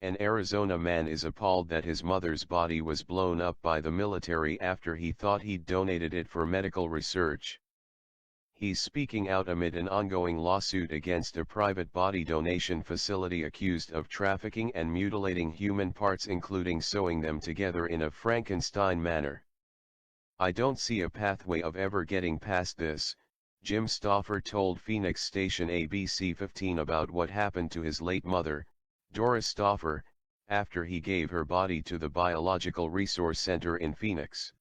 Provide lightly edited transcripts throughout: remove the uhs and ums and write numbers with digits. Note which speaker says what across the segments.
Speaker 1: An Arizona man is appalled that his mother's body was blown up by the military after he thought he'd donated it for medical research. He's speaking out amid an ongoing lawsuit against a private body donation facility accused of trafficking and mutilating human parts, including sewing them together in a Frankenstein manner. "I don't see a pathway of ever getting past this," Jim Stauffer told Phoenix station ABC 15 about what happened to his late mother, Doris Stauffer, after he gave her body to the Biological Resource Center in Phoenix.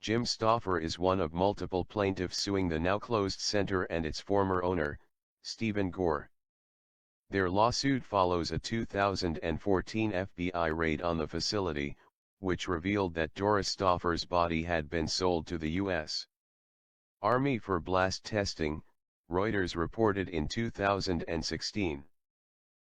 Speaker 1: Jim Stauffer is one of multiple plaintiffs suing the now-closed center and its former owner, Stephen Gore. Their lawsuit follows a 2014 FBI raid on the facility, which revealed that Doris Stauffer's body had been sold to the U.S. Army for blast testing, Reuters reported in 2016.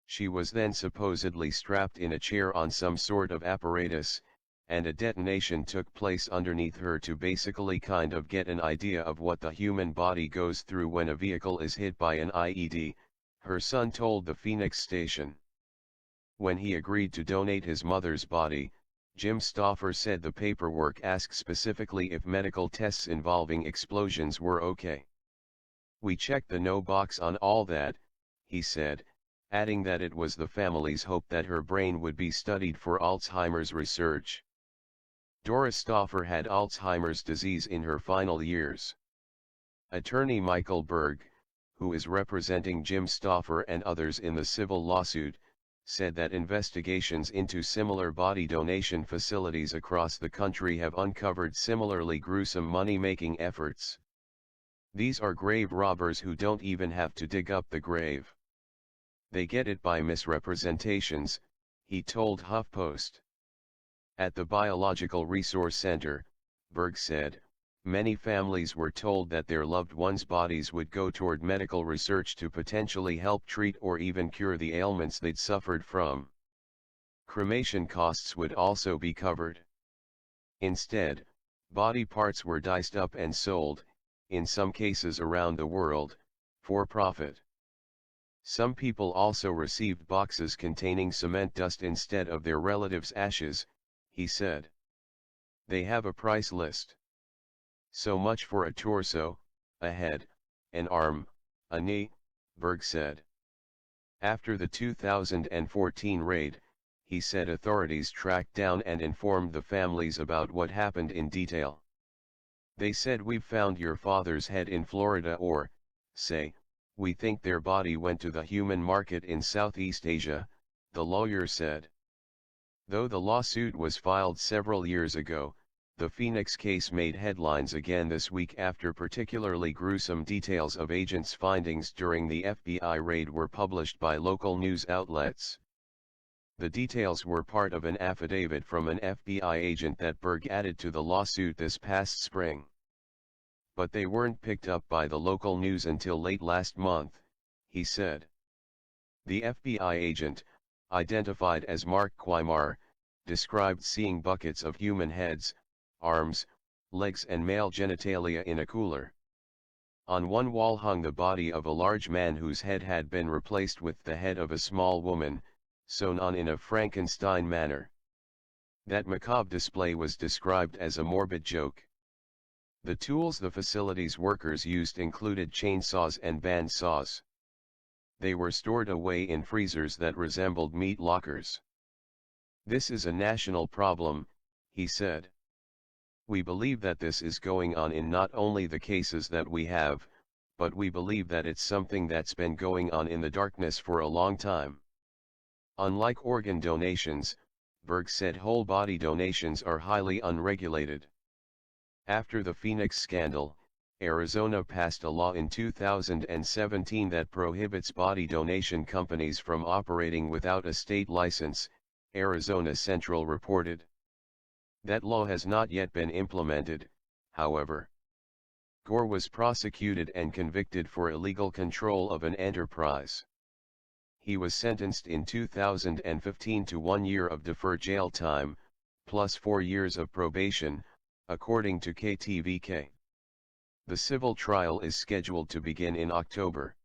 Speaker 1: She was then supposedly strapped in a chair on some sort of apparatus, and a detonation took place underneath her to basically kind of get an idea of what the human body goes through when a vehicle is hit by an IED, her son told the Phoenix station. When he agreed to donate his mother's body, Jim Stauffer said the paperwork asked specifically if medical tests involving explosions were okay. "We checked the no box on all that," he said, adding that it was the family's hope that her brain would be studied for Alzheimer's research. Doris Stauffer had Alzheimer's disease in her final years. Attorney Michael Berg, who is representing Jim Stauffer and others in the civil lawsuit, said that investigations into similar body donation facilities across the country have uncovered similarly gruesome money-making efforts. "These are grave robbers who don't even have to dig up the grave. They get it by misrepresentations," he told HuffPost. At the Biological Resource Center, Berg said, many families were told that their loved ones' bodies would go toward medical research to potentially help treat or even cure the ailments they'd suffered from. Cremation costs would also be covered. Instead, body parts were diced up and sold, in some cases around the world, for profit. Some people also received boxes containing cement dust instead of their relatives' ashes, he said. "They have a price list. So much for a torso, a head, an arm, a knee," Berg said. After the 2014 raid, he said authorities tracked down and informed the families about what happened in detail. "They said, 'We've found your father's head in Florida,' or, say, 'We think their body went to the human market in Southeast Asia,'" the lawyer said. Though the lawsuit was filed several years ago, the Phoenix case made headlines again this week after particularly gruesome details of agents' findings during the FBI raid were published by local news outlets. The details were part of an affidavit from an FBI agent that Berg added to the lawsuit this past spring. But they weren't picked up by the local news until late last month, he said. The FBI agent, identified as Mark Quimar, described seeing buckets of human heads, arms, legs and male genitalia in a cooler. On one wall hung the body of a large man whose head had been replaced with the head of a small woman, sewn on in a Frankenstein manner. That macabre display was described as a morbid joke. The tools the facility's workers used included chainsaws and band saws. They were stored away in freezers that resembled meat lockers. "This is a national problem," he said. "We believe that this is going on in not only the cases that we have, but we believe that it's something that's been going on in the darkness for a long time." Unlike organ donations, Berg said whole body donations are highly unregulated. After the Phoenix scandal, Arizona passed a law in 2017 that prohibits body donation companies from operating without a state license, Arizona Central reported. That law has not yet been implemented, however. Gore was prosecuted and convicted for illegal control of an enterprise. He was sentenced in 2015 to 1 year of deferred jail time, plus 4 years of probation, according to KTVK. The civil trial is scheduled to begin in October.